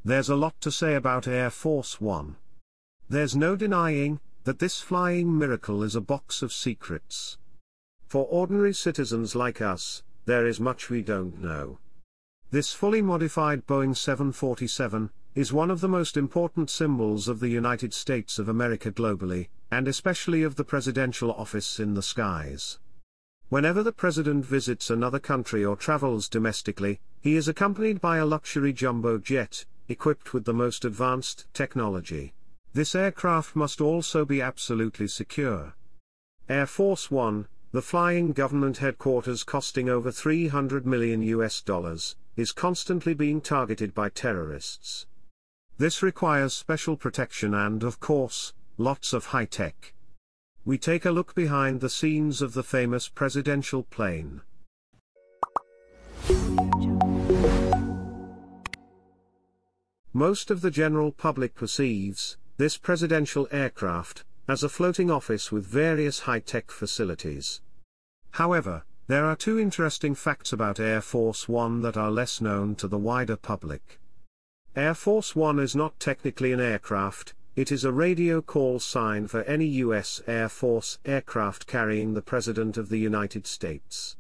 There's a lot to say about Air Force One. There's no denying that this flying miracle is a box of secrets. For ordinary citizens like us, there is much we don't know. This fully modified Boeing 747 is one of the most important symbols of the United States of America globally, and especially of the presidential office in the skies. Whenever the president visits another country or travels domestically, he is accompanied by a luxury jumbo jet, equipped with the most advanced technology. This aircraft must also be absolutely secure. Air Force One, the flying government headquarters costing over $300 million, is constantly being targeted by terrorists. This requires special protection and, of course, lots of high-tech. We take a look behind the scenes of the famous presidential plane. Most of the general public perceives this presidential aircraft as a floating office with various high-tech facilities. However, there are two interesting facts about Air Force One that are less known to the wider public. Air Force One is not technically an aircraft, it is a radio call sign for any U.S. Air Force aircraft carrying the President of the United States.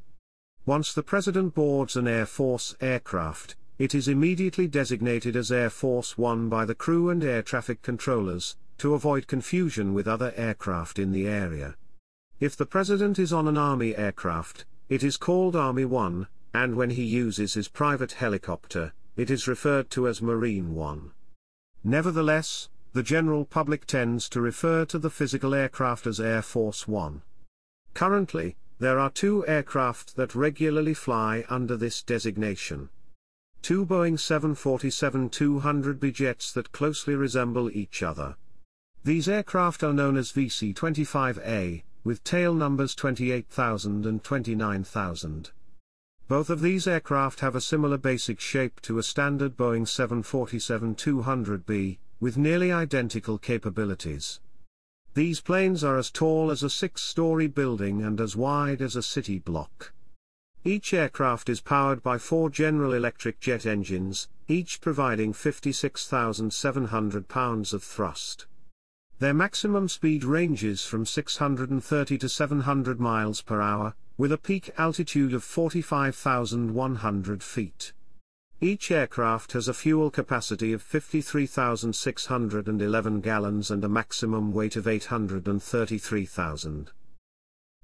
Once the President boards an Air Force aircraft, it is immediately designated as Air Force One by the crew and air traffic controllers, to avoid confusion with other aircraft in the area. If the President is on an Army aircraft, it is called Army One, and when he uses his private helicopter, it is referred to as Marine One. Nevertheless, the general public tends to refer to the physical aircraft as Air Force One. Currently, there are two aircraft that regularly fly under this designation. Two Boeing 747-200B jets that closely resemble each other. These aircraft are known as VC-25A, with tail numbers 28,000 and 29,000. Both of these aircraft have a similar basic shape to a standard Boeing 747-200B, with nearly identical capabilities. These planes are as tall as a 6-story building and as wide as a city block. Each aircraft is powered by 4 General Electric jet engines, each providing 56,700 pounds of thrust. Their maximum speed ranges from 630 to 700 miles per hour, with a peak altitude of 45,100 feet. Each aircraft has a fuel capacity of 53,611 gallons and a maximum weight of 833,000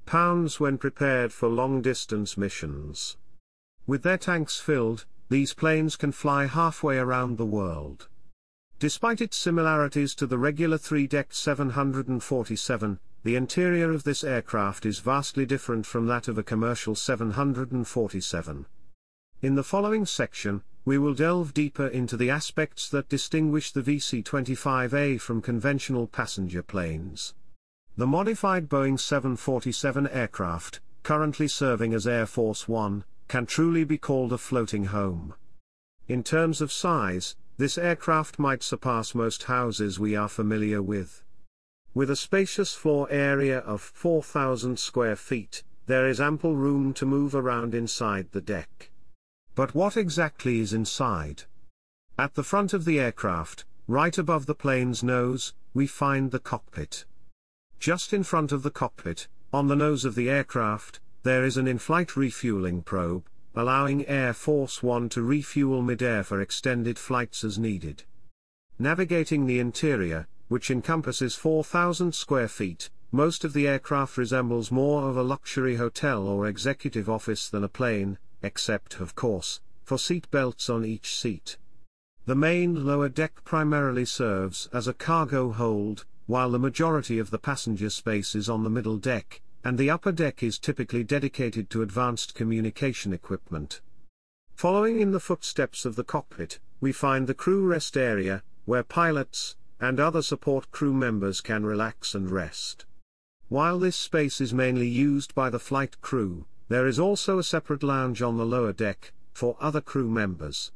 pounds when prepared for long-distance missions. With their tanks filled, these planes can fly halfway around the world. Despite its similarities to the regular 3-decked 747, the interior of this aircraft is vastly different from that of a commercial 747. In the following section, we will delve deeper into the aspects that distinguish the VC-25A from conventional passenger planes. The modified Boeing 747 aircraft, currently serving as Air Force One, can truly be called a floating home. In terms of size, this aircraft might surpass most houses we are familiar with. With a spacious floor area of 4,000 square feet, there is ample room to move around inside the deck. But what exactly is inside? At the front of the aircraft, right above the plane's nose, we find the cockpit. Just in front of the cockpit, on the nose of the aircraft, there is an in-flight refueling probe, allowing Air Force One to refuel mid-air for extended flights as needed. Navigating the interior, which encompasses 4,000 square feet, most of the aircraft resembles more of a luxury hotel or executive office than a plane, except, of course, for seat belts on each seat. The main lower deck primarily serves as a cargo hold, while the majority of the passenger space is on the middle deck, and the upper deck is typically dedicated to advanced communication equipment. Following in the footsteps of the cockpit, we find the crew rest area, where pilots and other support crew members can relax and rest. While this space is mainly used by the flight crew, there is also a separate lounge on the lower deck, for other crew members.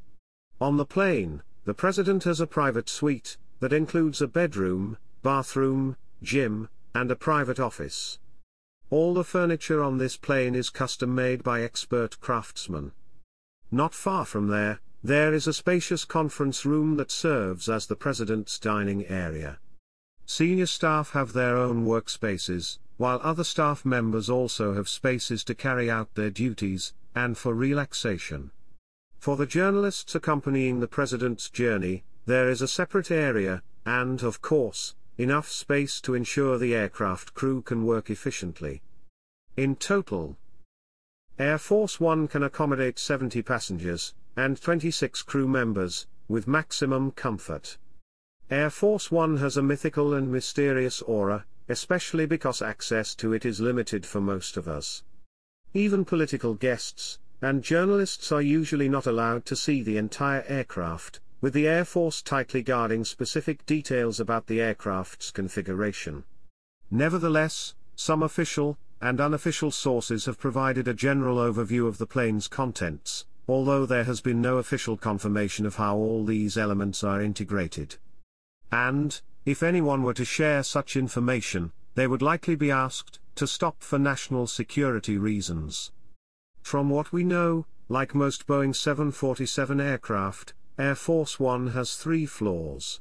On the plane, the President has a private suite, that includes a bedroom, bathroom, gym, and a private office. All the furniture on this plane is custom-made by expert craftsmen. Not far from there There is a spacious conference room that serves as the President's dining area. Senior staff have their own workspaces, while other staff members also have spaces to carry out their duties, and for relaxation. For the journalists accompanying the President's journey, there is a separate area, and, of course, enough space to ensure the aircraft crew can work efficiently. In total, Air Force One can accommodate 70 passengers, and 26 crew members, with maximum comfort. Air Force One has a mythical and mysterious aura, especially because access to it is limited for most of us. Even political guests and journalists are usually not allowed to see the entire aircraft, with the Air Force tightly guarding specific details about the aircraft's configuration. Nevertheless, some official and unofficial sources have provided a general overview of the plane's contents, although there has been no official confirmation of how all these elements are integrated. And, if anyone were to share such information, they would likely be asked to stop for national security reasons. From what we know, like most Boeing 747 aircraft, Air Force One has 3 floors.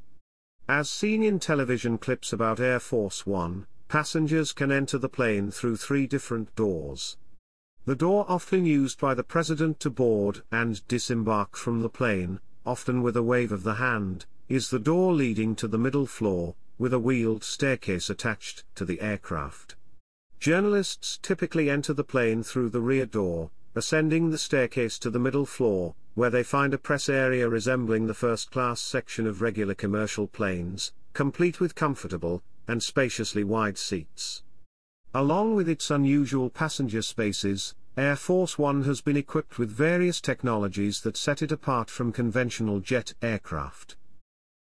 As seen in television clips about Air Force One, passengers can enter the plane through 3 different doors. The door often used by the President to board and disembark from the plane, often with a wave of the hand, is the door leading to the middle floor, with a wheeled staircase attached to the aircraft. Journalists typically enter the plane through the rear door, ascending the staircase to the middle floor, where they find a press area resembling the first-class section of regular commercial planes, complete with comfortable and spaciously wide seats. Along with its unusual passenger spaces, Air Force One has been equipped with various technologies that set it apart from conventional jet aircraft.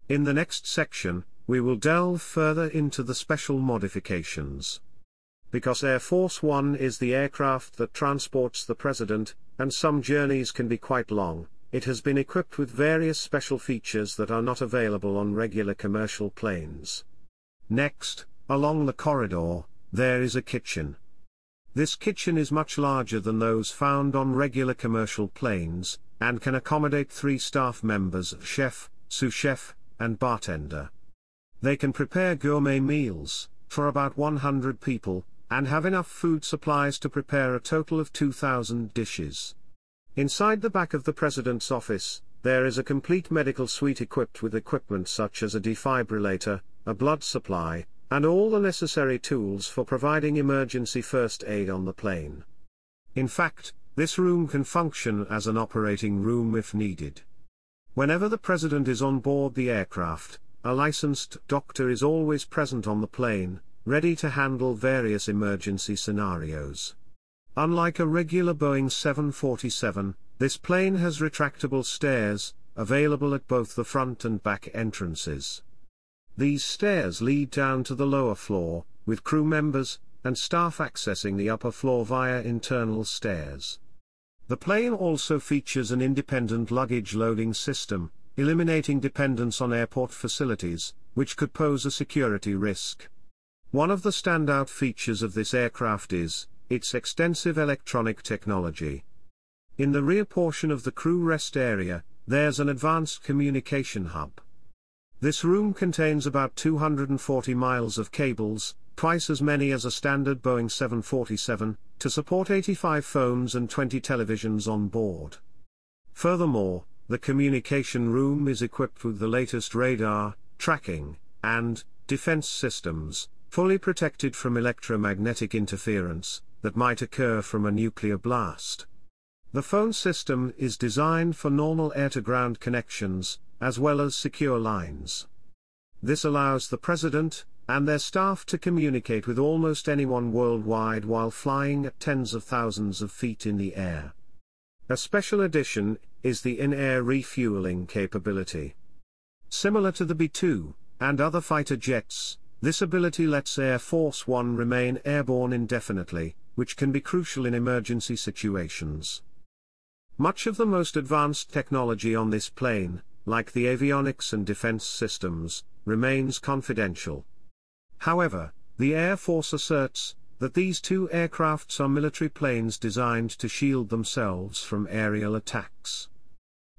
In the next section, we will delve further into the special modifications. Because Air Force One is the aircraft that transports the President, and some journeys can be quite long, it has been equipped with various special features that are not available on regular commercial planes. Next, along the corridor, there is a kitchen. This kitchen is much larger than those found on regular commercial planes, and can accommodate 3 staff members: chef, sous chef, and bartender. They can prepare gourmet meals for about 100 people, and have enough food supplies to prepare a total of 2,000 dishes. Inside the back of the President's office, there is a complete medical suite equipped with equipment such as a defibrillator, a blood supply, and all the necessary tools for providing emergency first aid on the plane. In fact, this room can function as an operating room if needed. Whenever the President is on board the aircraft, a licensed doctor is always present on the plane, ready to handle various emergency scenarios. Unlike a regular Boeing 747, this plane has retractable stairs, available at both the front and back entrances. These stairs lead down to the lower floor, with crew members and staff accessing the upper floor via internal stairs. The plane also features an independent luggage loading system, eliminating dependence on airport facilities, which could pose a security risk. One of the standout features of this aircraft is its extensive electronic technology. In the rear portion of the crew rest area, there's an advanced communication hub. This room contains about 240 miles of cables, twice as many as a standard Boeing 747, to support 85 phones and 20 televisions on board. Furthermore, the communication room is equipped with the latest radar, tracking, and defense systems, fully protected from electromagnetic interference that might occur from a nuclear blast. The phone system is designed for normal air-to-ground connections, as well as secure lines. This allows the President and their staff to communicate with almost anyone worldwide while flying at tens of thousands of feet in the air. A special addition is the in-air refueling capability. Similar to the B-2 and other fighter jets, this ability lets Air Force One remain airborne indefinitely, which can be crucial in emergency situations. Much of the most advanced technology on this plane, like the avionics and defense systems, remains confidential. However, the Air Force asserts that these 2 aircrafts are military planes designed to shield themselves from aerial attacks.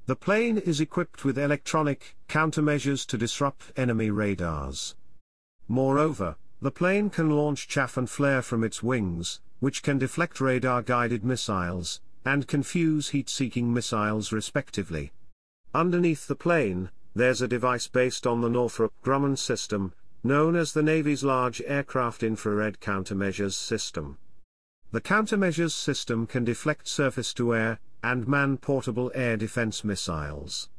The plane is equipped with electronic countermeasures to disrupt enemy radars. Moreover, the plane can launch chaff and flare from its wings, which can deflect radar-guided missiles, and confuse heat-seeking missiles respectively. Underneath the plane, there's a device based on the Northrop Grumman system, known as the Navy's Large Aircraft Infrared Countermeasures System. The countermeasures system can deflect surface-to-air, and man-portable air defense missiles.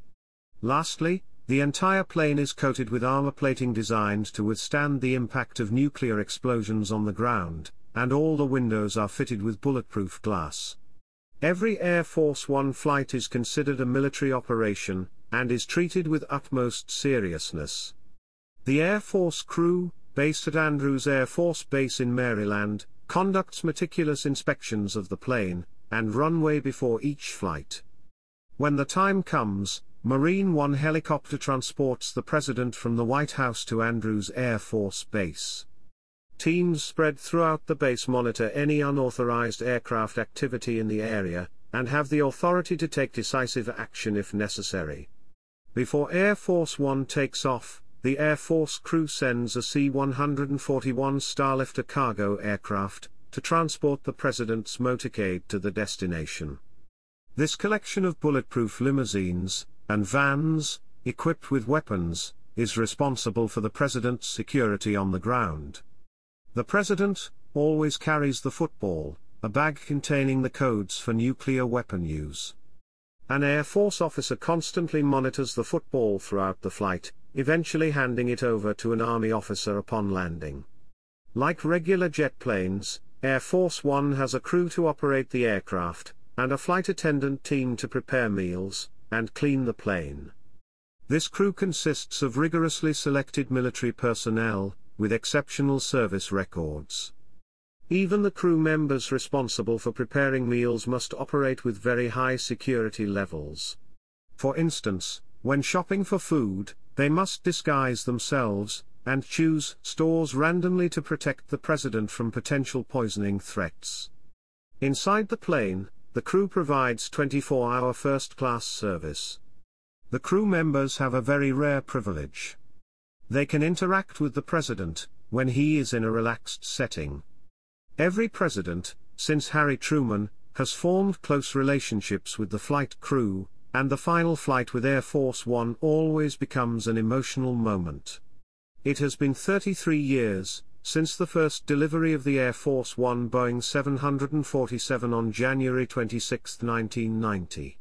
Lastly, the entire plane is coated with armor plating designed to withstand the impact of nuclear explosions on the ground, and all the windows are fitted with bulletproof glass. Every Air Force One flight is considered a military operation, and is treated with utmost seriousness. The Air Force crew, based at Andrews Air Force Base in Maryland, conducts meticulous inspections of the plane and runway before each flight. When the time comes, Marine One helicopter transports the President from the White House to Andrews Air Force Base. Teams spread throughout the base monitor any unauthorized aircraft activity in the area, and have the authority to take decisive action if necessary. Before Air Force One takes off, the Air Force crew sends a C-141 Starlifter cargo aircraft to transport the President's motorcade to the destination. This collection of bulletproof limousines and vans, equipped with weapons, is responsible for the President's security on the ground. The President always carries the football, a bag containing the codes for nuclear weapon use. An Air Force officer constantly monitors the football throughout the flight, eventually handing it over to an Army officer upon landing. Like regular jet planes, Air Force One has a crew to operate the aircraft, and a flight attendant team to prepare meals and clean the plane. This crew consists of rigorously selected military personnel, with exceptional service records. Even the crew members responsible for preparing meals must operate with very high security levels. For instance, when shopping for food, they must disguise themselves, and choose stores randomly to protect the President from potential poisoning threats. Inside the plane, the crew provides 24-hour first-class service. The crew members have a very rare privilege. They can interact with the President when he is in a relaxed setting. Every president, since Harry Truman, has formed close relationships with the flight crew, and the final flight with Air Force One always becomes an emotional moment. It has been 33 years since the first delivery of the Air Force One Boeing 747 on January 26, 1990.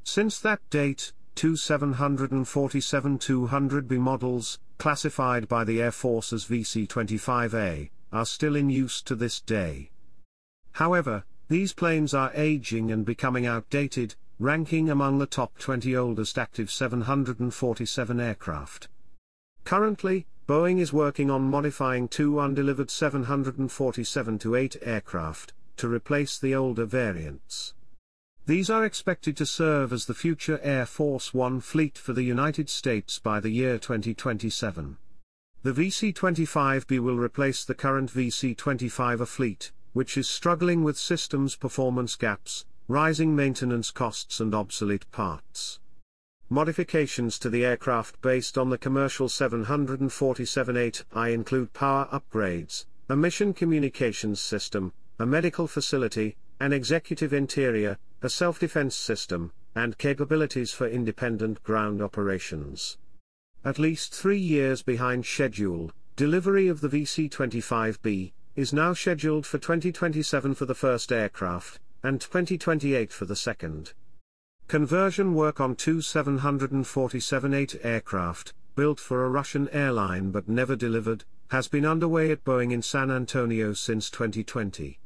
Since that date, two 747-200B models, classified by the Air Force as VC-25A, are still in use to this day. However, these planes are aging and becoming outdated, ranking among the top 20 oldest active 747 aircraft. Currently, Boeing is working on modifying two undelivered 747-8 aircraft, to replace the older variants. These are expected to serve as the future Air Force One fleet for the United States by the year 2027. The VC-25B will replace the current VC-25A fleet, which is struggling with systems performance gaps, rising maintenance costs and obsolete parts. Modifications to the aircraft based on the commercial 747-8I include power upgrades, a mission communications system, a medical facility, an executive interior, a self-defense system, and capabilities for independent ground operations. At least 3 years behind schedule, delivery of the VC-25B is now scheduled for 2027 for the first aircraft, and 2028 for the second. Conversion work on two 747-8 aircraft, built for a Russian airline but never delivered, has been underway at Boeing in San Antonio since 2020.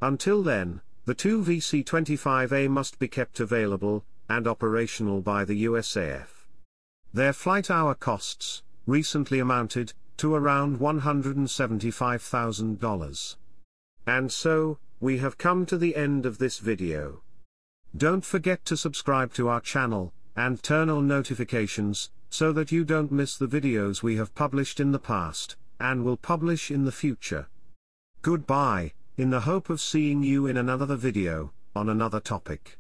Until then, the two VC-25A must be kept available and operational by the USAF. Their flight hour costs recently amounted to around $175,000. And so, we have come to the end of this video. Don't forget to subscribe to our channel, and turn on notifications, so that you don't miss the videos we have published in the past, and will publish in the future. Goodbye, in the hope of seeing you in another video, on another topic.